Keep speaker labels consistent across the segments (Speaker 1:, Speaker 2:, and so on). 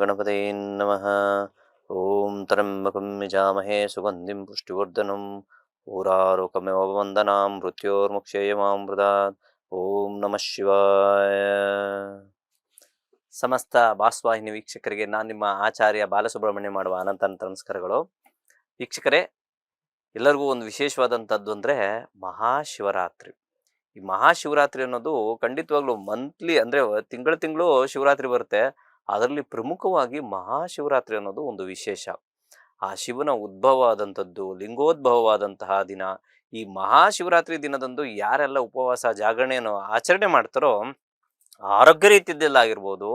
Speaker 1: ಗಣಪತಯೇ ನಮಃ. ಓಂ ತ್ರ್ಯಂಬಕಂ ಯಜಾಮಹೇ ಸುಗಂಧಿಂ ಪುಷ್ಟಿವರ್ಧನಂ ಊರಾರೋಕಮೇವ ವಂದನಾಂ ಮೃತ್ಯೋರ್ಮುಕ್ಷೇಯಮಾಮೃತಾತ್. ಓಂ ನಮಃ ಶಿವಾಯ. ಸಮಸ್ತ ಭಾಸ್ವಾಹಿನಿ ವೀಕ್ಷಕರಿಗೆ ನಾನು ನಿಮ್ಮ ಆಚಾರ್ಯ ಬಾಲಸುಬ್ರಹ್ಮಣ್ಯ ಮಾಡುವ ಅನಂತ ನಮಸ್ಕಾರಗಳು. ವೀಕ್ಷಕರೇ, ಎಲ್ಲರಿಗೂ ಒಂದು ವಿಶೇಷವಾದಂಥದ್ದು ಅಂದರೆ ಮಹಾಶಿವರಾತ್ರಿ. ಈ ಮಹಾಶಿವರಾತ್ರಿ ಅನ್ನೋದು ಖಂಡಿತವಾಗ್ಲೂ ಮಂತ್ಲಿ ಅಂದರೆ ತಿಂಗಳು ಶಿವರಾತ್ರಿ ಬರುತ್ತೆ. ಅದರಲ್ಲಿ ಪ್ರಮುಖವಾಗಿ ಮಹಾಶಿವರಾತ್ರಿ ಅನ್ನೋದು ಒಂದು ವಿಶೇಷ. ಆ ಶಿವನ ಉದ್ಭವವಾದಂಥದ್ದು, ಲಿಂಗೋದ್ಭವವಾದಂತಹ ದಿನ. ಈ ಮಹಾಶಿವರಾತ್ರಿ ದಿನದಂದು ಯಾರೆಲ್ಲ ಉಪವಾಸ ಜಾಗರಣೆಯನ್ನು ಆಚರಣೆ ಮಾಡ್ತಾರೋ, ಆರೋಗ್ಯ ರೀತಿಯಲ್ಲಾಗಿರ್ಬೋದು,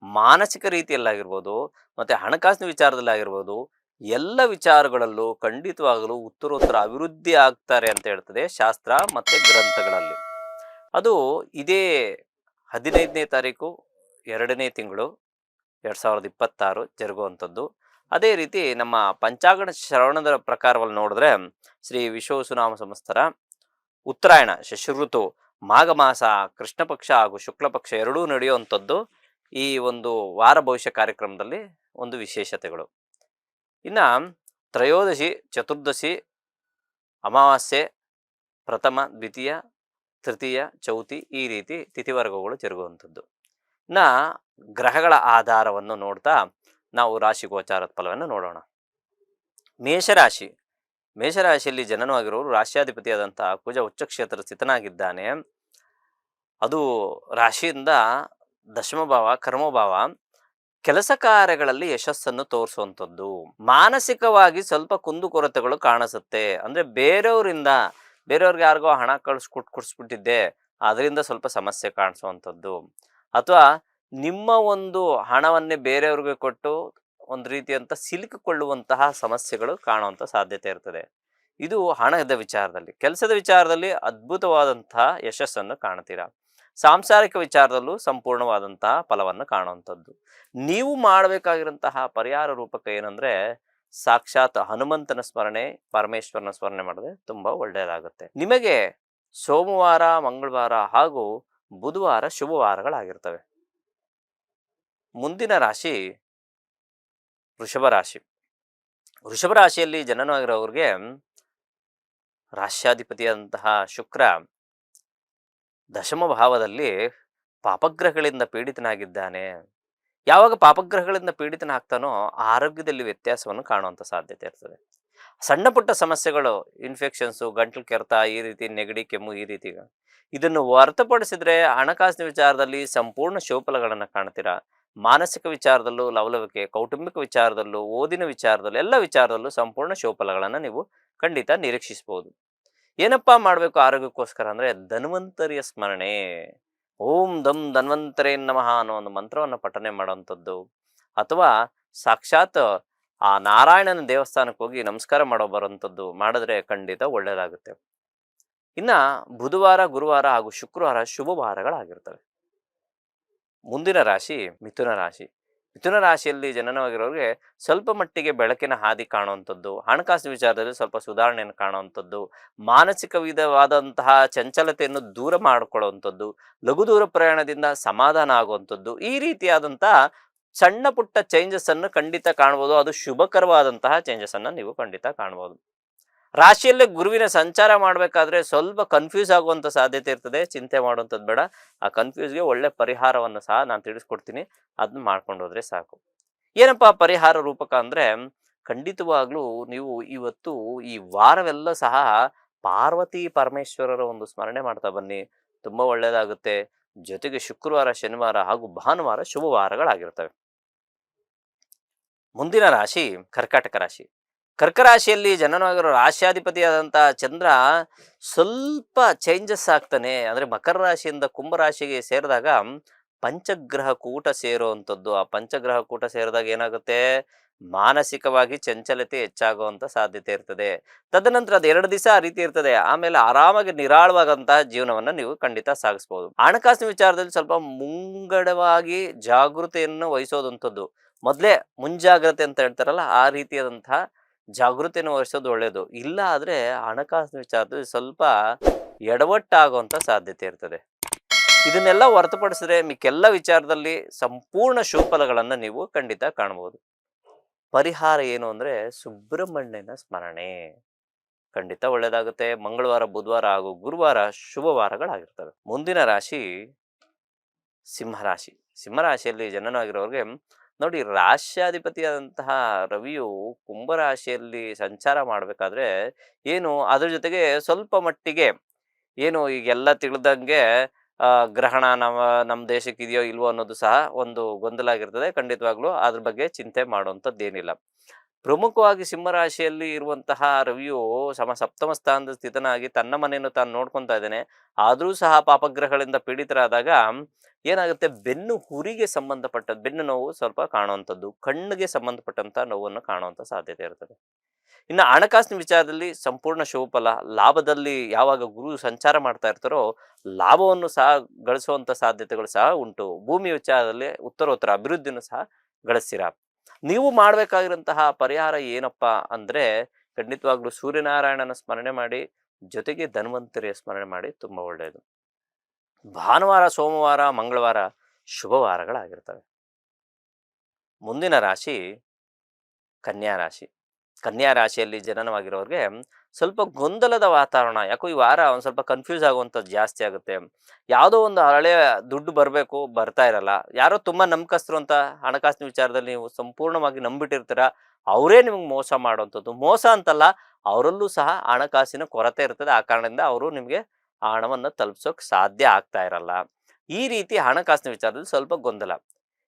Speaker 1: ಮಾನಸಿಕ ರೀತಿಯಲ್ಲಾಗಿರ್ಬೋದು, ಮತ್ತು ಹಣಕಾಸಿನ ವಿಚಾರದಲ್ಲಾಗಿರ್ಬೋದು, ಎಲ್ಲ ವಿಚಾರಗಳಲ್ಲೂ ಖಂಡಿತವಾಗಲೂ ಉತ್ತರೋತ್ತರ ಅಭಿವೃದ್ಧಿ ಆಗ್ತಾರೆ ಅಂತ ಹೇಳ್ತದೆ ಶಾಸ್ತ್ರ ಮತ್ತು ಗ್ರಂಥಗಳಲ್ಲಿ. ಅದು ಇದೇ 15ನೇ ತಾರೀಕು 2ನೇ ತಿಂಗಳು 2026 ಜರುಗುವಂಥದ್ದು. ಅದೇ ರೀತಿ ನಮ್ಮ ಪಂಚಾಂಗ ಶ್ರವಣದ ಪ್ರಕಾರವನ್ನು ನೋಡಿದ್ರೆ ಶ್ರೀ ವಿಶ್ವವಸುನಾಮ ಸಂವತ್ಸರ ಉತ್ತರಾಯಣ ಶಶಿಋತು ಮಾಘ ಮಾಸ ಕೃಷ್ಣ ಪಕ್ಷ ಹಾಗೂ ಶುಕ್ಲ ಪಕ್ಷ ಎರಡೂ ನಡೆಯುವಂಥದ್ದು ಈ ಒಂದು ವಾರ ಭವಿಷ್ಯ ಕಾರ್ಯಕ್ರಮದಲ್ಲಿ ಒಂದು ವಿಶೇಷತೆಗಳು. ಇನ್ನು ತ್ರಯೋದಶಿ, ಚತುರ್ದಶಿ, ಅಮಾವಾಸ್ಯೆ, ಪ್ರಥಮ, ದ್ವಿತೀಯ, ತೃತೀಯ, ಚೌತಿ ಈ ರೀತಿ ತಿಥಿವರ್ಗಗಳು ಜರುಗುವಂಥದ್ದು. ಇನ್ನು ಗ್ರಹಗಳ ಆಧಾರವನ್ನು ನೋಡ್ತಾ ನಾವು ರಾಶಿ ಗೋಚಾರದ ಫಲವನ್ನು ನೋಡೋಣ. ಮೇಷರಾಶಿ. ಮೇಷರಾಶಿಯಲ್ಲಿ ಜನನವಾಗಿರುವವರು ರಾಶ್ಯಾಧಿಪತಿಯಾದಂಥ ಕುಜ ಉಚ್ಚಕ್ಷೇತ್ರ ಸ್ಥಿತನಾಗಿದ್ದಾನೆ. ಅದು ರಾಶಿಯಿಂದ ದಶಮಭಾವ, ಕರ್ಮಭಾವ. ಕೆಲಸ ಕಾರ್ಯಗಳಲ್ಲಿ ಯಶಸ್ಸನ್ನು ತೋರಿಸುವಂಥದ್ದು. ಮಾನಸಿಕವಾಗಿ ಸ್ವಲ್ಪ ಕುಂದುಕೊರತೆಗಳು ಕಾಣಿಸುತ್ತೆ. ಅಂದರೆ ಬೇರೆಯವ್ರಿಗೆ ಯಾರಿಗೋ ಹಣ ಕೊಡಿಸ್ಬಿಟ್ಟಿದ್ದೆ, ಅದರಿಂದ ಸ್ವಲ್ಪ ಸಮಸ್ಯೆ ಕಾಣಿಸುವಂಥದ್ದು. ಅಥವಾ ನಿಮ್ಮ ಒಂದು ಹಣವನ್ನೇ ಬೇರೆಯವ್ರಿಗೆ ಕೊಟ್ಟು ಒಂದು ರೀತಿಯಂತ ಸಿಲುಕಿಕೊಳ್ಳುವಂತಹ ಸಮಸ್ಯೆಗಳು ಕಾಣುವಂಥ ಸಾಧ್ಯತೆ ಇರ್ತದೆ. ಇದು ಹಣದ ವಿಚಾರದಲ್ಲಿ. ಕೆಲಸದ ವಿಚಾರದಲ್ಲಿ ಅದ್ಭುತವಾದಂತಹ ಯಶಸ್ಸನ್ನು ಕಾಣ್ತೀರಾ. ಸಾಂಸಾರಿಕ ವಿಚಾರದಲ್ಲೂ ಸಂಪೂರ್ಣವಾದಂತಹ ಫಲವನ್ನು ಕಾಣುವಂಥದ್ದು. ನೀವು ಮಾಡಬೇಕಾಗಿರುವಂತಹ ಪರಿಹಾರ ರೂಪಕ ಏನಂದರೆ ಸಾಕ್ಷಾತ್ ಹನುಮಂತನ ಸ್ಮರಣೆ, ಪರಮೇಶ್ವರನ ಸ್ಮರಣೆ ಮಾಡಿದ್ರೆ ತುಂಬ ಒಳ್ಳೆಯದಾಗುತ್ತೆ. ನಿಮಗೆ ಸೋಮವಾರ, ಮಂಗಳವಾರ ಹಾಗೂ ಬುಧವಾರ ಶುಭವಾರಗಳಾಗಿರ್ತವೆ. ಮುಂದಿನ ರಾಶಿ ವೃಷಭ ರಾಶಿ. ವೃಷಭ ರಾಶಿಯಲ್ಲಿ ಜನನವಾಗಿರೋರಿಗೆ ರಾಶ್ಯಾಧಿಪತಿಯಾದಂತಹ ಶುಕ್ರ ದಶಮ ಭಾವದಲ್ಲಿ ಪಾಪಗ್ರಹಗಳಿಂದ ಪೀಡಿತನಾಗಿದ್ದಾನೆ. ಯಾವಾಗ ಪಾಪಗ್ರಹಗಳಿಂದ ಪೀಡಿತನಾಗ್ತಾನೋ ಆರೋಗ್ಯದಲ್ಲಿ ವ್ಯತ್ಯಾಸವನ್ನು ಕಾಣುವಂಥ ಸಾಧ್ಯತೆ ಇರ್ತದೆ. ಸಣ್ಣ ಪುಟ್ಟ ಸಮಸ್ಯೆಗಳು, ಇನ್ಫೆಕ್ಷನ್ಸು, ಗಂಟಲು ಕೆರೆತ, ಈ ರೀತಿ ನೆಗಡಿ, ಕೆಮ್ಮು, ಈ ರೀತಿ ಇದನ್ನು ಹೊರತುಪಡಿಸಿದ್ರೆ ಹಣಕಾಸಿನ ವಿಚಾರದಲ್ಲಿ ಸಂಪೂರ್ಣ ಶುಭಫಲಗಳನ್ನು ಕಾಣ್ತೀರಾ. ಮಾನಸಿಕ ವಿಚಾರದಲ್ಲೂ ಲವಲವಿಕೆ, ಕೌಟುಂಬಿಕ ವಿಚಾರದಲ್ಲೂ, ಓದಿನ ವಿಚಾರದಲ್ಲೂ, ಎಲ್ಲ ವಿಚಾರದಲ್ಲೂ ಸಂಪೂರ್ಣ ಶುಭಫಲಗಳನ್ನು ನೀವು ಖಂಡಿತ ನಿರೀಕ್ಷಿಸ್ಬೋದು. ಏನಪ್ಪ ಮಾಡಬೇಕು ಆರೋಗ್ಯಕ್ಕೋಸ್ಕರ ಅಂದರೆ ಧನ್ವಂತರಿಯ ಸ್ಮರಣೆ. ಓಂ ದಂ ಧನ್ವಂತರೇ ನಮಃ ಅನ್ನೋ ಒಂದು ಮಂತ್ರವನ್ನು ಪಠನೆ ಮಾಡುವಂಥದ್ದು. ಅಥವಾ ಸಾಕ್ಷಾತ್ ಆ ನಾರಾಯಣನ ದೇವಸ್ಥಾನಕ್ಕೆ ಹೋಗಿ ನಮಸ್ಕಾರ ಬರುವಂಥದ್ದು ಮಾಡಿದ್ರೆ ಖಂಡಿತ ಒಳ್ಳೆಯದಾಗುತ್ತೆ. ಇನ್ನು ಬುಧವಾರ, ಗುರುವಾರ ಹಾಗೂ ಶುಕ್ರವಾರ ಶುಭವಾರಗಳಾಗಿರ್ತವೆ. ಮುಂದಿನ ರಾಶಿ ಮಿಥುನ ರಾಶಿ. ಮಿಥುನ ರಾಶಿಯಲ್ಲಿ ಜನನವಾಗಿರೋರಿಗೆ ಸ್ವಲ್ಪ ಮಟ್ಟಿಗೆ ಬೆಳಕಿನ ಹಾದಿ ಕಾಣುವಂಥದ್ದು, ಹಣಕಾಸಿನ ವಿಚಾರದಲ್ಲಿ ಸ್ವಲ್ಪ ಸುಧಾರಣೆಯನ್ನು ಕಾಣುವಂಥದ್ದು, ಮಾನಸಿಕ ವಿಧವಾದಂತಹ ಚಂಚಲತೆಯನ್ನು ದೂರ ಮಾಡಿಕೊಳ್ಳುವಂಥದ್ದು, ಲಘು ದೂರ ಪ್ರಯಾಣದಿಂದ ಸಮಾಧಾನ ಆಗುವಂಥದ್ದು, ಈ ರೀತಿಯಾದಂತಹ ಸಣ್ಣ ಪುಟ್ಟ ಚೇಂಜಸ್ಸನ್ನು ಖಂಡಿತ ಕಾಣ್ಬೋದು. ಅದು ಶುಭಕರವಾದಂತಹ ಚೇಂಜಸ್ಸನ್ನು ನೀವು ಖಂಡಿತ ಕಾಣ್ಬೋದು. ರಾಶಿಯಲ್ಲೇ ಗುರುವಿನ ಸಂಚಾರ ಮಾಡಬೇಕಾದ್ರೆ ಸ್ವಲ್ಪ ಕನ್ಫ್ಯೂಸ್ ಆಗುವಂಥ ಸಾಧ್ಯತೆ ಇರ್ತದೆ. ಚಿಂತೆ ಮಾಡುವಂಥದ್ದು ಬೇಡ. ಆ ಕನ್ಫ್ಯೂಸ್ಗೆ ಒಳ್ಳೆ ಪರಿಹಾರವನ್ನು ಸಹ ನಾನು ತಿಳಿಸ್ಕೊಡ್ತೀನಿ. ಅದನ್ನ ಮಾಡ್ಕೊಂಡು ಹೋದ್ರೆ ಸಾಕು. ಏನಪ್ಪ ಪರಿಹಾರ ರೂಪಕ ಅಂದರೆ ಖಂಡಿತವಾಗ್ಲೂ ನೀವು ಇವತ್ತು ಈ ವಾರವೆಲ್ಲ ಸಹ ಪಾರ್ವತಿ ಪರಮೇಶ್ವರರ ಒಂದು ಸ್ಮರಣೆ ಮಾಡ್ತಾ ಬನ್ನಿ, ತುಂಬ ಒಳ್ಳೆಯದಾಗುತ್ತೆ. ಜೊತೆಗೆ ಶುಕ್ರವಾರ, ಶನಿವಾರ ಹಾಗೂ ಭಾನುವಾರ ಶುಭವಾರಗಳಾಗಿರ್ತವೆ. ಮುಂದಿನ ರಾಶಿ ಕರ್ಕಾಟಕ ರಾಶಿ. ಕರ್ಕರಾಶಿಯಲ್ಲಿ ಜನನವಾಗಿರೋ ರಾಶ್ಯಾಧಿಪತಿಯಾದಂಥ ಚಂದ್ರ ಸ್ವಲ್ಪ ಚೇಂಜಸ್ ಆಗ್ತಾನೆ. ಅಂದರೆ ಮಕರ ರಾಶಿಯಿಂದ ಕುಂಭರಾಶಿಗೆ ಸೇರಿದಾಗ ಪಂಚಗ್ರಹ ಕೂಟ ಸೇರುವಂಥದ್ದು. ಆ ಪಂಚಗ್ರಹ ಕೂಟ ಸೇರಿದಾಗ ಏನಾಗುತ್ತೆ, ಮಾನಸಿಕವಾಗಿ ಚಂಚಲತೆ ಹೆಚ್ಚಾಗುವಂಥ ಸಾಧ್ಯತೆ ಇರ್ತದೆ. ತದನಂತರ ಅದು 2 ದಿವಸ ಆ ರೀತಿ ಇರ್ತದೆ. ಆಮೇಲೆ ಆರಾಮಾಗಿ ನಿರಾಳವಾದಂತಹ ಜೀವನವನ್ನು ನೀವು ಖಂಡಿತ ಸಾಗಿಸ್ಬೋದು. ಹಣಕಾಸಿನ ವಿಚಾರದಲ್ಲಿ ಸ್ವಲ್ಪ ಮುಂಗಡವಾಗಿ ಜಾಗೃತೆಯನ್ನು ವಹಿಸೋದಂಥದ್ದು. ಮೊದಲೇ ಮುಂಜಾಗ್ರತೆ ಅಂತ ಹೇಳ್ತಾರಲ್ಲ, ಆ ರೀತಿಯಾದಂತಹ ಜಾಗೃತಿಯನ್ನು ವಹಿಸೋದು ಒಳ್ಳೆಯದು. ಇಲ್ಲ ಆದರೆ ಹಣಕಾಸಿನ ವಿಚಾರದಲ್ಲಿ ಸ್ವಲ್ಪ ಎಡವಟ್ಟಾಗುವಂಥ ಸಾಧ್ಯತೆ ಇರ್ತದೆ. ಇದನ್ನೆಲ್ಲ ಹೊರತುಪಡಿಸಿದ್ರೆ ಮಿಕ್ಕೆಲ್ಲ ವಿಚಾರದಲ್ಲಿ ಸಂಪೂರ್ಣ ಶುಭಫಲಗಳನ್ನು ನೀವು ಖಂಡಿತ ಕಾಣಬಹುದು. ಪರಿಹಾರ ಏನು ಅಂದ್ರೆ ಸುಬ್ರಹ್ಮಣ್ಯನ ಸ್ಮರಣೆ. ಖಂಡಿತ ಒಳ್ಳೆಯದಾಗುತ್ತೆ. ಮಂಗಳವಾರ, ಬುಧವಾರ ಹಾಗೂ ಗುರುವಾರ ಶುಭವಾರಗಳಾಗಿರ್ತವೆ. ಮುಂದಿನ ರಾಶಿ ಸಿಂಹರಾಶಿ. ಸಿಂಹರಾಶಿಯಲ್ಲಿ ಜನನವಾಗಿರೋರಿಗೆ ನೋಡಿ, ರಾಶ್ಯಾಧಿಪತಿಯಾದಂತಹ ರವಿಯು ಕುಂಭರಾಶಿಯಲ್ಲಿ ಸಂಚಾರ ಮಾಡಬೇಕಾದ್ರೆ ಏನು ಅದ್ರ ಜೊತೆಗೆ ಸ್ವಲ್ಪ ಮಟ್ಟಿಗೆ ಏನು ಈಗೆಲ್ಲ ತಿಳಿದಂಗೆ ಗ್ರಹಣ ನಮ್ಮ ದೇಶಕ್ಕೆ ಇದೆಯೋ ಇಲ್ವೋ ಅನ್ನೋದು ಸಹ ಒಂದು ಗೊಂದಲ ಆಗಿರ್ತದೆ. ಖಂಡಿತವಾಗ್ಲೂ ಅದ್ರ ಬಗ್ಗೆ ಚಿಂತೆ ಮಾಡುವಂಥದ್ದೇನಿಲ್ಲ. ಪ್ರಮುಖವಾಗಿ ಸಿಂಹರಾಶಿಯಲ್ಲಿ ಇರುವಂತಹ ರವಿಯು ಸಪ್ತಮ ಸ್ಥಾನದ ಸ್ಥಿತನಾಗಿ ತನ್ನ ಮನೆಯನ್ನು ತಾನು ನೋಡ್ಕೊತಾ ಇದ್ದಾನೆ. ಆದರೂ ಸಹ ಪಾಪಗ್ರಹಗಳಿಂದ ಪೀಡಿತರಾದಾಗ ಏನಾಗುತ್ತೆ, ಬೆನ್ನು ಹುರಿಗೆ ಸಂಬಂಧಪಟ್ಟದ್ದು, ಬೆನ್ನು ನೋವು ಸ್ವಲ್ಪ ಕಾಣುವಂಥದ್ದು, ಕಣ್ಣಿಗೆ ಸಂಬಂಧಪಟ್ಟಂತ ನೋವನ್ನು ಕಾಣುವಂಥ ಸಾಧ್ಯತೆ ಇರ್ತದೆ. ಇನ್ನು ಹಣಕಾಸಿನ ವಿಚಾರದಲ್ಲಿ ಸಂಪೂರ್ಣ ಶುಭಫಲ. ಲಾಭದಲ್ಲಿ ಯಾವಾಗ ಗುರು ಸಂಚಾರ ಮಾಡ್ತಾ ಇರ್ತಾರೋ ಲಾಭವನ್ನು ಸಹ ಗಳಿಸುವಂತ ಸಾಧ್ಯತೆಗಳು ಸಹ ಉಂಟು. ಭೂಮಿ ವಿಚಾರದಲ್ಲಿ ಉತ್ತರೋತ್ತರ ಅಭಿವೃದ್ಧಿಯನ್ನು ಸಹ ಗಳಿಸ್ತೀರಾ. ನೀವು ಮಾಡಬೇಕಾಗಿರುವಂತಹ ಪರಿಹಾರ ಏನಪ್ಪಾ ಅಂದ್ರೆ ಖಂಡಿತವಾಗ್ಲೂ ಸೂರ್ಯನಾರಾಯಣನ ಸ್ಮರಣೆ ಮಾಡಿ, ಜೊತೆಗೆ ಧನ್ವಂತರಿಯ ಸ್ಮರಣೆ ಮಾಡಿ, ತುಂಬಾ ಒಳ್ಳೆಯದು. ಭಾನುವಾರ, ಸೋಮವಾರ, ಮಂಗಳವಾರ ಶುಭವಾರಗಳಾಗಿರ್ತವೆ. ಮುಂದಿನ ರಾಶಿ ಕನ್ಯಾ ರಾಶಿ. ಕನ್ಯಾ ರಾಶಿಯಲ್ಲಿ ಜನನವಾಗಿರೋರಿಗೆ ಸ್ವಲ್ಪ ಗೊಂದಲದ ವಾತಾವರಣ. ಯಾಕೋ ಈ ವಾರ ಒಂದು ಸ್ವಲ್ಪ ಕನ್ಫ್ಯೂಸ್ ಆಗುವಂಥದ್ದು ಜಾಸ್ತಿ ಆಗುತ್ತೆ. ಯಾವುದೋ ಒಂದು ಹಳೆಯ ದುಡ್ಡು ಬರಬೇಕು, ಬರ್ತಾ ಇರಲ್ಲ. ಯಾರೋ ತುಂಬ ನಂಬಿಕಸ್ಥರು ಅಂತ ಹಣಕಾಸಿನ ವಿಚಾರದಲ್ಲಿ ನೀವು ಸಂಪೂರ್ಣವಾಗಿ ನಂಬಿಟ್ಟಿರ್ತೀರ, ಅವರೇ ನಿಮ್ಗೆ ಮೋಸ ಮಾಡುವಂಥದ್ದು. ಮೋಸ ಅಂತಲ್ಲ, ಅವರಲ್ಲೂ ಸಹ ಹಣಕಾಸಿನ ಕೊರತೆ ಇರ್ತದೆ. ಆ ಕಾರಣದಿಂದ ಅವರು ನಿಮಗೆ ಆ ಹಣವನ್ನು ತಲುಪಿಸೋಕೆ ಸಾಧ್ಯ ಆಗ್ತಾ ಇರಲ್ಲ. ಈ ರೀತಿ ಹಣಕಾಸಿನ ವಿಚಾರದಲ್ಲಿ ಸ್ವಲ್ಪ ಗೊಂದಲ.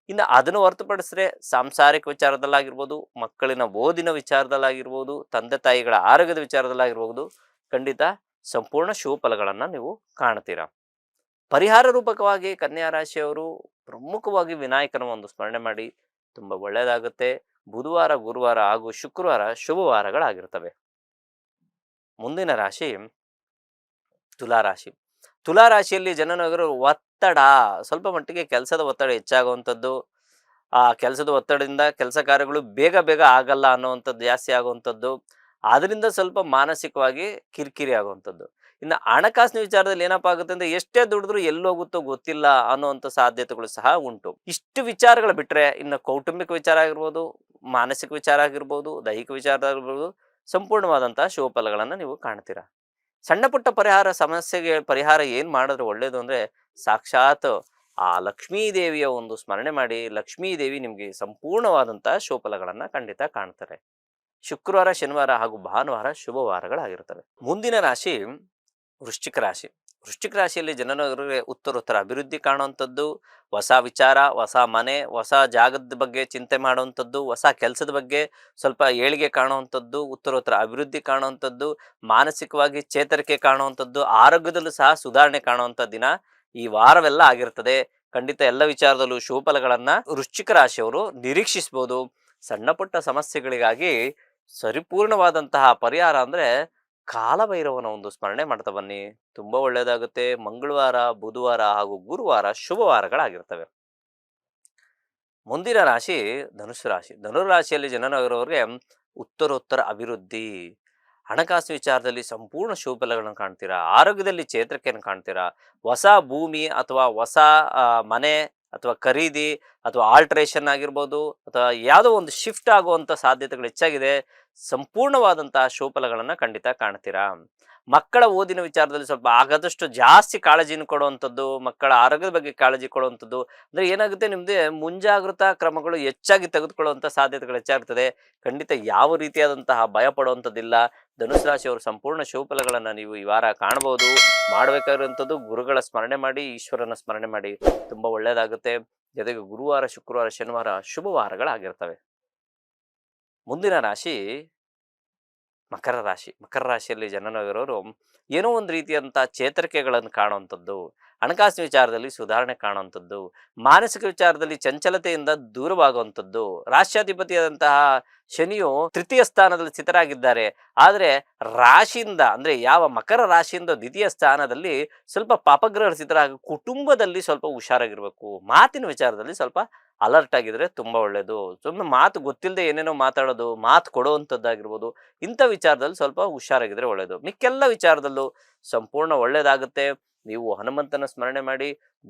Speaker 1: ಇನ್ನು ಅದನ್ನು ಹೊರತುಪಡಿಸಿದ್ರೆ ಸಾಂಸಾರಿಕ ವಿಚಾರದಲ್ಲಾಗಿರ್ಬೋದು, ಮಕ್ಕಳಿನ ಓದಿನ ವಿಚಾರದಲ್ಲಾಗಿರ್ಬೋದು, ತಂದೆ ತಾಯಿಗಳ ಆರೋಗ್ಯದ ವಿಚಾರದಲ್ಲಾಗಿರ್ಬೋದು, ಖಂಡಿತ ಸಂಪೂರ್ಣ ಶುಭ ಫಲಗಳನ್ನು ನೀವು ಕಾಣ್ತೀರಾ. ಪರಿಹಾರ ರೂಪಕವಾಗಿ ಕನ್ಯಾ ರಾಶಿಯವರು ಪ್ರಮುಖವಾಗಿ ವಿನಾಯಕನ ಒಂದು ಸ್ಮರಣೆ ಮಾಡಿ, ತುಂಬ ಒಳ್ಳೆಯದಾಗುತ್ತೆ. ಬುಧವಾರ, ಗುರುವಾರ ಹಾಗೂ ಶುಕ್ರವಾರ ಶುಭವಾರಗಳಾಗಿರ್ತವೆ. ಮುಂದಿನ ರಾಶಿ ತುಲಾರಾಶಿ. ತುಲಾರಾಶಿಯಲ್ಲಿ ಜನನಗರು ಒತ್ತಡ, ಸ್ವಲ್ಪ ಮಟ್ಟಿಗೆ ಕೆಲಸದ ಒತ್ತಡ ಹೆಚ್ಚಾಗುವಂಥದ್ದು. ಆ ಕೆಲಸದ ಒತ್ತಡದಿಂದ ಕೆಲಸ ಕಾರ್ಯಗಳು ಬೇಗ ಬೇಗ ಆಗಲ್ಲ ಅನ್ನುವಂಥದ್ದು ಜಾಸ್ತಿ ಆಗುವಂಥದ್ದು. ಅದರಿಂದ ಸ್ವಲ್ಪ ಮಾನಸಿಕವಾಗಿ ಕಿರಿಕಿರಿ ಆಗುವಂಥದ್ದು. ಇನ್ನು ಹಣಕಾಸಿನ ವಿಚಾರದಲ್ಲಿ ಏನಪ್ಪಾ ಆಗುತ್ತೆ ಅಂದ್ರೆ ಎಷ್ಟೇ ದುಡಿದ್ರೂ ಎಲ್ಲೋಗುತ್ತೋ ಗೊತ್ತಿಲ್ಲ ಅನ್ನುವಂಥ ಸಾಧ್ಯತೆಗಳು ಸಹ ಉಂಟು. ಇಷ್ಟು ವಿಚಾರಗಳು ಬಿಟ್ರೆ ಇನ್ನು ಕೌಟುಂಬಿಕ ವಿಚಾರ ಆಗಿರ್ಬೋದು, ಮಾನಸಿಕ ವಿಚಾರ ಆಗಿರ್ಬೋದು, ದೈಹಿಕ ವಿಚಾರ ಆಗಿರ್ಬೋದು, ಸಂಪೂರ್ಣವಾದಂತಹ ಶುಭ ಫಲಗಳನ್ನು ನೀವು ಕಾಣ್ತೀರಾ. ಸಣ್ಣ ಪುಟ್ಟ ಸಮಸ್ಯೆಗೆ ಪರಿಹಾರ ಏನ್ ಮಾಡಿದ್ರೆ ಒಳ್ಳೇದು ಅಂದ್ರೆ ಸಾಕ್ಷಾತ್ ಆ ಲಕ್ಷ್ಮೀ ದೇವಿಯ ಒಂದು ಸ್ಮರಣೆ ಮಾಡಿ, ಲಕ್ಷ್ಮೀ ದೇವಿ ನಿಮ್ಗೆ ಸಂಪೂರ್ಣವಾದಂತಹ ಶುಭಫಲಗಳನ್ನ ಖಂಡಿತ ಕಾಣ್ತಾರೆ. ಶುಕ್ರವಾರ, ಶನಿವಾರ ಹಾಗೂ ಭಾನುವಾರ ಶುಭವಾರಗಳಾಗಿರ್ತವೆ. ಮುಂದಿನ ರಾಶಿ ವೃಶ್ಚಿಕ ರಾಶಿ. ವೃಶ್ಚಿಕ ರಾಶಿಯಲ್ಲಿ ಜನರಿಗೆ ಉತ್ತರೋತ್ತರ ಅಭಿವೃದ್ಧಿ ಕಾಣುವಂಥದ್ದು, ಹೊಸ ವಿಚಾರ, ಹೊಸ ಮನೆ, ಹೊಸ ಜಾಗದ ಬಗ್ಗೆ ಚಿಂತೆ ಮಾಡುವಂಥದ್ದು, ಹೊಸ ಕೆಲಸದ ಬಗ್ಗೆ ಸ್ವಲ್ಪ ಏಳಿಗೆ ಕಾಣುವಂಥದ್ದು, ಉತ್ತರೋತ್ತರ ಅಭಿವೃದ್ಧಿ ಕಾಣುವಂಥದ್ದು, ಮಾನಸಿಕವಾಗಿ ಚೇತರಿಕೆ ಕಾಣುವಂಥದ್ದು, ಆರೋಗ್ಯದಲ್ಲೂ ಸಹ ಸುಧಾರಣೆ ಕಾಣುವಂಥ ದಿನ ಈ ವಾರವೆಲ್ಲ ಆಗಿರ್ತದೆ. ಖಂಡಿತ ಎಲ್ಲ ವಿಚಾರದಲ್ಲೂ ಶುಭ ಫಲಗಳನ್ನ ವೃಶ್ಚಿಕ ರಾಶಿಯವರು ನಿರೀಕ್ಷಿಸಬಹುದು. ಸಣ್ಣ ಪುಟ್ಟ ಸಮಸ್ಯೆಗಳಿಗಾಗಿ ಪರಿಪೂರ್ಣವಾದಂತಹ ಪರಿಹಾರ ಅಂದ್ರೆ ಕಾಲಭೈರವನ ಒಂದು ಸ್ಮರಣೆ ಮಾಡ್ತಾ ಬನ್ನಿ, ತುಂಬಾ ಒಳ್ಳೆಯದಾಗುತ್ತೆ. ಮಂಗಳವಾರ, ಬುಧವಾರ ಹಾಗೂ ಗುರುವಾರ ಶುಭವಾರಗಳಾಗಿರ್ತವೆ. ಮುಂದಿನ ರಾಶಿ ಧನುಸ್ಸು ರಾಶಿ. ಧನುರಾಶಿಯಲ್ಲಿ ಜನನವರವರಿಗೆ ಉತ್ತರೋತ್ತರ ಅಭಿವೃದ್ಧಿ, ಹಣಕಾಸು ವಿಚಾರದಲ್ಲಿ ಸಂಪೂರ್ಣ ಶುಭಫಲಗಳನ್ನು ಕಾಣ್ತೀರಾ. ಆರೋಗ್ಯದಲ್ಲಿ ಚೇತರಿಕೆಯನ್ನು ಕಾಣ್ತೀರಾ. ಹೊಸ ಭೂಮಿ ಅಥವಾ ಹೊಸ ಮನೆ ಅಥವಾ ಖರೀದಿ ಅಥವಾ ಆಲ್ಟ್ರೇಷನ್ ಆಗಿರ್ಬೋದು, ಅಥವಾ ಯಾವುದೋ ಒಂದು ಶಿಫ್ಟ್ ಆಗುವಂಥ ಸಾಧ್ಯತೆಗಳು ಹೆಚ್ಚಾಗಿದೆ. ಸಂಪೂರ್ಣವಾದಂತಹ ಶುಭಫಲಗಳನ್ನು ಖಂಡಿತ ಕಾಣ್ತೀರಾ. ಮಕ್ಕಳ ಓದಿನ ವಿಚಾರದಲ್ಲಿ ಸ್ವಲ್ಪ ಆಗದಷ್ಟು ಜಾಸ್ತಿ ಕಾಳಜಿನ ಕೊಡುವಂಥದ್ದು, ಮಕ್ಕಳ ಆರೋಗ್ಯದ ಬಗ್ಗೆ ಕಾಳಜಿ ಕೊಡುವಂಥದ್ದು. ಅಂದ್ರೆ ಏನಾಗುತ್ತೆ, ನಿಮ್ದೆ ಮುಂಜಾಗ್ರತಾ ಕ್ರಮಗಳು ಹೆಚ್ಚಾಗಿ ತೆಗೆದುಕೊಳ್ಳುವಂಥ ಸಾಧ್ಯತೆಗಳು ಹೆಚ್ಚಾಗ್ತದೆ. ಖಂಡಿತ ಯಾವ ರೀತಿಯಾದಂತಹ ಭಯ ಪಡುವಂಥದ್ದಿಲ್ಲ. ಧನುಸು ರಾಶಿಯವರು ಸಂಪೂರ್ಣ ಶುಭಫಲಗಳನ್ನು ನೀವು ಈ ವಾರ ಕಾಣಬಹುದು. ಮಾಡಬೇಕಾಗಿರುವಂಥದ್ದು ಗುರುಗಳ ಸ್ಮರಣೆ ಮಾಡಿ, ಈಶ್ವರನ ಸ್ಮರಣೆ ಮಾಡಿ, ತುಂಬಾ ಒಳ್ಳೆಯದಾಗುತ್ತೆ. ಜೊತೆಗೆ ಗುರುವಾರ, ಶುಕ್ರವಾರ, ಶನಿವಾರ ಶುಭವಾರಗಳಾಗಿರ್ತವೆ. ಮುಂದಿನ ರಾಶಿ ಮಕರ ರಾಶಿ. ಮಕರ ರಾಶಿಯಲ್ಲಿ ಜನನವಿರೋರು ಏನೋ ಒಂದು ರೀತಿಯಂಥ ಚೇತರಿಕೆಗಳನ್ನು ಕಾಣುವಂಥದ್ದು, ಹಣಕಾಸಿನ ವಿಚಾರದಲ್ಲಿ ಸುಧಾರಣೆ ಕಾಣುವಂಥದ್ದು, ಮಾನಸಿಕ ವಿಚಾರದಲ್ಲಿ ಚಂಚಲತೆಯಿಂದ ದೂರವಾಗುವಂಥದ್ದು. ರಾಷ್ಟ್ರಾಧಿಪತಿಯಾದಂತಹ ಶನಿಯು ತೃತೀಯ ಸ್ಥಾನದಲ್ಲಿ ಸ್ಥಿತರಾಗಿದ್ದಾರೆ. ಆದರೆ ರಾಶಿಯಿಂದ ಅಂದ್ರೆ ಯಾವ ಮಕರ ರಾಶಿಯಿಂದ ದ್ವಿತೀಯ ಸ್ಥಾನದಲ್ಲಿ ಸ್ವಲ್ಪ ಪಾಪಗ್ರಹ ಸ್ಥಿತರಾಗಿ ಕುಟುಂಬದಲ್ಲಿ ಸ್ವಲ್ಪ ಹುಷಾರಾಗಿರ್ಬೇಕು. ಮಾತಿನ ವಿಚಾರದಲ್ಲಿ ಸ್ವಲ್ಪ ಅಲರ್ಟ್ ಆಗಿದ್ರೆ ತುಂಬಾ ಒಳ್ಳೇದು. ಸುಮ್ಮನೆ ಮಾತು ಗೊತ್ತಿಲ್ಲದೆ ಏನೇನೋ ಮಾತಾಡೋದು, ಮಾತು ಕೊಡುವಂಥದ್ದಾಗಿರ್ಬೋದು, ಇಂಥ ವಿಚಾರದಲ್ಲಿ ಸ್ವಲ್ಪ ಹುಷಾರಾಗಿದ್ರೆ ಒಳ್ಳೇದು. ಮಿಕ್ಕೆಲ್ಲ ವಿಚಾರದಲ್ಲೂ ಸಂಪೂರ್ಣ ಒಳ್ಳೇದಾಗುತ್ತೆ. ನೀವು ಹನುಮಂತನ ಸ್ಮರಣೆ ಮಾಡಿ,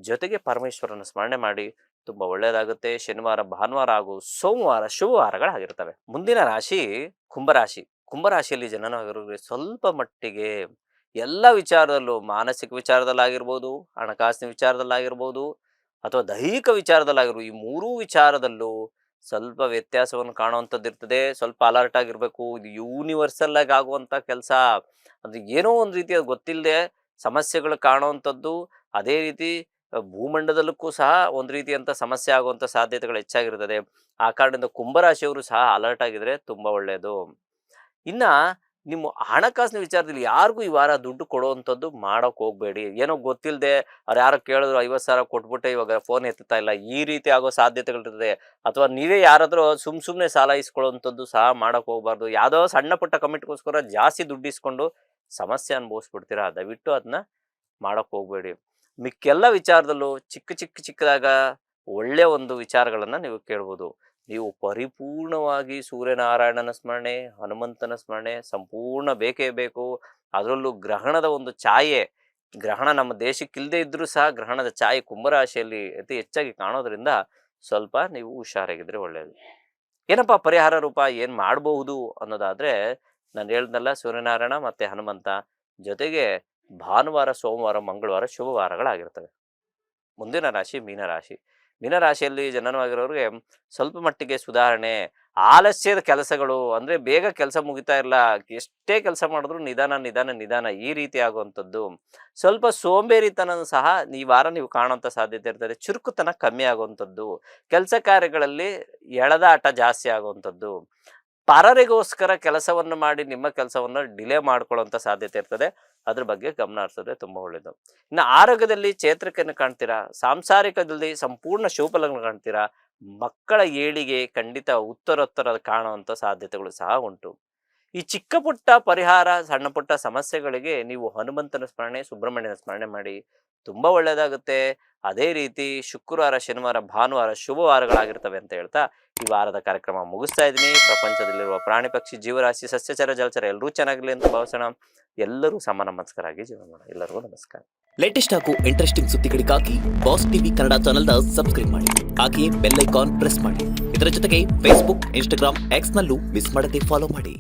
Speaker 1: ಜೊತೆಗೆ ಪರಮೇಶ್ವರನ ಸ್ಮರಣೆ ಮಾಡಿ. ತುಂಬ ಒಳ್ಳೆಯದಾಗುತ್ತೆ. ಶನಿವಾರ, ಭಾನುವಾರ ಹಾಗೂ ಸೋಮವಾರ ಶುಭವಾರಗಳಾಗಿರ್ತವೆ. ಮುಂದಿನ ರಾಶಿ ಕುಂಭರಾಶಿ. ಕುಂಭರಾಶಿಯಲ್ಲಿ ಜನನವಾಗಿರೋರಿಗೆ ಸ್ವಲ್ಪ ಮಟ್ಟಿಗೆ ಎಲ್ಲ ವಿಚಾರದಲ್ಲೂ, ಮಾನಸಿಕ ವಿಚಾರದಲ್ಲಾಗಿರ್ಬೋದು, ಹಣಕಾಸಿನ ವಿಚಾರದಲ್ಲಾಗಿರ್ಬೋದು, ಅಥವಾ ದೈಹಿಕ ವಿಚಾರದಲ್ಲಾಗಿರ್ಬೋದು, ಈ ಮೂರೂ ವಿಚಾರದಲ್ಲೂ ಸ್ವಲ್ಪ ವ್ಯತ್ಯಾಸವನ್ನು ಕಾಣುವಂಥದ್ದು ಇರ್ತದೆ. ಸ್ವಲ್ಪ ಅಲರ್ಟ್ ಆಗಿರಬೇಕು. ಇದು ಯೂನಿವರ್ಸಲ್ ಆಗಿ ಆಗುವಂಥ ಕೆಲಸ. ಅದು ಏನೋ ಒಂದು ರೀತಿಯ ಗೊತ್ತಿಲ್ಲದೆ ಸಮಸ್ಯೆಗಳು ಕಾಣುವಂಥದ್ದು. ಅದೇ ರೀತಿ ಭೂಮಂಡಲಕ್ಕೂ ಸಹ ಒಂದು ರೀತಿಯಂಥ ಸಮಸ್ಯೆ ಆಗುವಂಥ ಸಾಧ್ಯತೆಗಳು ಹೆಚ್ಚಾಗಿರ್ತದೆ. ಆ ಕಾರಣದಿಂದ ಕುಂಭರಾಶಿಯವರು ಸಹ ಅಲರ್ಟ್ ಆಗಿದ್ರೆ ತುಂಬ ಒಳ್ಳೆಯದು. ಇನ್ನು ನಿಮ್ಮ ಹಣಕಾಸಿನ ವಿಚಾರದಲ್ಲಿ ಯಾರಿಗೂ ಈ ವಾರ ದುಡ್ಡು ಕೊಡುವಂಥದ್ದು ಮಾಡೋಕೆ ಹೋಗಬೇಡಿ. ಏನೋ ಗೊತ್ತಿಲ್ಲದೆ ಅವ್ರು ಯಾರೋ ಕೇಳಿದ್ರು 50,000 ಕೊಟ್ಬಿಟ್ಟೆ ಇವಾಗ ಫೋನ್ ಎತ್ತುತ್ತಾ ಇಲ್ಲ, ಈ ರೀತಿ ಆಗೋ ಸಾಧ್ಯತೆಗಳಿರ್ತದೆ. ಅಥವಾ ನೀವೇ ಯಾರಾದರೂ ಸುಮ್ಮನೆ ಸಾಲ ಇಸ್ಕೊಳ್ಳೋವಂಥದ್ದು ಸಹ ಮಾಡೋಕೆ ಹೋಗಬಾರ್ದು. ಯಾವುದೋ ಸಣ್ಣ ಪುಟ್ಟ ಕಮಿಟ್ಗೋಸ್ಕರ ಜಾಸ್ತಿ ದುಡ್ಡು ಇಸ್ಕೊಂಡು ಸಮಸ್ಯೆ ಅನುಭವಿಸ್ಬಿಡ್ತೀರಾ. ದಯವಿಟ್ಟು ಅದನ್ನ ಮಾಡೋಕೆ ಹೋಗಬೇಡಿ. ಮಿಕ್ಕೆಲ್ಲ ವಿಚಾರದಲ್ಲೂ ಚಿಕ್ಕದಾಗ ಒಳ್ಳೆಯ ಒಂದು ವಿಚಾರಗಳನ್ನು ನೀವು ಕೇಳ್ಬೋದು. ನೀವು ಪರಿಪೂರ್ಣವಾಗಿ ಸೂರ್ಯನಾರಾಯಣನ ಸ್ಮರಣೆ, ಹನುಮಂತನ ಸ್ಮರಣೆ ಸಂಪೂರ್ಣ ಬೇಕೇ ಬೇಕು. ಅದರಲ್ಲೂ ಗ್ರಹಣದ ಒಂದು ಛಾಯೆ, ಗ್ರಹಣ ನಮ್ಮ ದೇಶಕ್ಕಿಲ್ಲದೆ ಇದ್ದರೂ ಸಹ ಗ್ರಹಣದ ಛಾಯೆ ಕುಂಭರಾಶಿಯಲ್ಲಿ ಅತಿ ಹೆಚ್ಚಾಗಿ ಕಾಣೋದ್ರಿಂದ ಸ್ವಲ್ಪ ನೀವು ಹುಷಾರಾಗಿದ್ರೆ ಒಳ್ಳೆಯದು. ಏನಪ್ಪ ಪರಿಹಾರ ರೂಪ ಏನು ಮಾಡಬಹುದು ಅನ್ನೋದಾದರೆ, ನಾನು ಹೇಳ್ದಲ್ಲ, ಸೂರ್ಯನಾರಾಯಣ ಮತ್ತು ಹನುಮಂತ, ಜೊತೆಗೆ ಭಾನುವಾರ, ಸೋಮವಾರ, ಮಂಗಳವಾರ ಶುಭವಾರಗಳಾಗಿರ್ತವೆ. ಮುಂದಿನ ರಾಶಿ ಮೀನರಾಶಿ. ಮೀನರಾಶಿಯಲ್ಲಿ ಜನನವಾಗಿರೋರಿಗೆ ಸ್ವಲ್ಪ ಮಟ್ಟಿಗೆ ಸುಧಾರಣೆ. ಆಲಸ್ಯದ ಕೆಲಸಗಳು, ಅಂದರೆ ಬೇಗ ಕೆಲಸ ಮುಗಿತಾ ಇಲ್ಲ, ಎಷ್ಟೇ ಕೆಲಸ ಮಾಡಿದ್ರು ನಿಧಾನ ಈ ರೀತಿ ಆಗುವಂಥದ್ದು. ಸ್ವಲ್ಪ ಸೋಂಬೇರಿತನ ಸಹ ಈ ವಾರ ನೀವು ಕಾಣುವಂಥ ಸಾಧ್ಯತೆ ಇರ್ತದೆ. ಚುರುಕುತನ ಕಮ್ಮಿ ಆಗುವಂಥದ್ದು, ಕೆಲಸ ಕಾರ್ಯಗಳಲ್ಲಿ ಎಳೆದಾಟ ಜಾಸ್ತಿ ಆಗುವಂಥದ್ದು, ಪರರಿಗೋಸ್ಕರ ಕೆಲಸವನ್ನು ಮಾಡಿ ನಿಮ್ಮ ಕೆಲಸವನ್ನು ಡಿಲೇ ಮಾಡ್ಕೊಳ್ಳುವಂಥ ಸಾಧ್ಯತೆ ಇರ್ತದೆ. ಅದ್ರ ಬಗ್ಗೆ ಗಮನ ಹರಿಸಿದ್ರೆ ತುಂಬ ಒಳ್ಳೆಯದು. ಇನ್ನು ಆರೋಗ್ಯದಲ್ಲಿ ಚೇತರಿಕೆಯನ್ನು ಕಾಣ್ತೀರಾ. ಸಾಂಸಾರಿಕದಲ್ಲಿ ಸಂಪೂರ್ಣ ಶುಭಫಲಗಳನ್ನು ಕಾಣ್ತೀರಾ. ಮಕ್ಕಳ ಏಳಿಗೆ ಖಂಡಿತ ಉತ್ತರೋತ್ತರ ಕಾಣುವಂಥ ಸಾಧ್ಯತೆಗಳು ಸಹ ಉಂಟು. ಈ ಚಿಕ್ಕ ಪುಟ್ಟ ಪರಿಹಾರ, ಸಣ್ಣ ಪುಟ್ಟ ಸಮಸ್ಯೆಗಳಿಗೆ ನೀವು ಹನುಮಂತನ ಸ್ಮರಣೆ, ಸುಬ್ರಹ್ಮಣ್ಯನ ಸ್ಮರಣೆ ಮಾಡಿ, ತುಂಬ ಒಳ್ಳೆಯದಾಗುತ್ತೆ. ಅದೇ ರೀತಿ ಶುಕ್ರವಾರ, ಶನಿವಾರ, ಭಾನುವಾರ ಶುಭವಾರಗಳಾಗಿರ್ತವೆ ಅಂತ ಹೇಳ್ತಾ ಈ ವಾರದ ಕಾರ್ಯಕ್ರಮ ಮುಗಿಸ್ತಾ ಇದ್ದೀನಿ. ಪ್ರಪಂಚದಲ್ಲಿರುವ ಪ್ರಾಣಿ, ಪಕ್ಷಿ, ಜೀವರಾಶಿ, ಸಸ್ಯಚರ, ಜಲಚರ ಎಲ್ಲರೂ ಚೆನ್ನಾಗಿರಲಿ ಅಂತ ಭಾವಿಸೋಣ. ಎಲ್ಲರೂ ಸಮಾನ ಮನಸ್ಕರಾಗಿ ಜೀವನ ಮಾಡೋಣ. ಎಲ್ಲರಿಗೂ ನಮಸ್ಕಾರ.
Speaker 2: ಲೇಟೆಸ್ಟ್ ಹಾಗೂ ಇಂಟ್ರೆಸ್ಟಿಂಗ್ ಸುದ್ದಿಗಳಿಗಾಗಿ ಬಾಸ್ ಟಿವಿ ಕನ್ನಡ ಚಾನೆಲ್ನ ಸಬ್ಸ್ಕ್ರೈಬ್ ಮಾಡಿ. ಹಾಗೆಯೇ ಬೆಲ್ ಐಕಾನ್ ಪ್ರೆಸ್ ಮಾಡಿ. ಇದರ ಜೊತೆಗೆ ಫೇಸ್ಬುಕ್, ಇನ್ಸ್ಟಾಗ್ರಾಮ್, ಎಕ್ಸ್ ನಲ್ಲೂ ಮಿಸ್ ಮಾಡದೆ ಫಾಲೋ ಮಾಡಿ.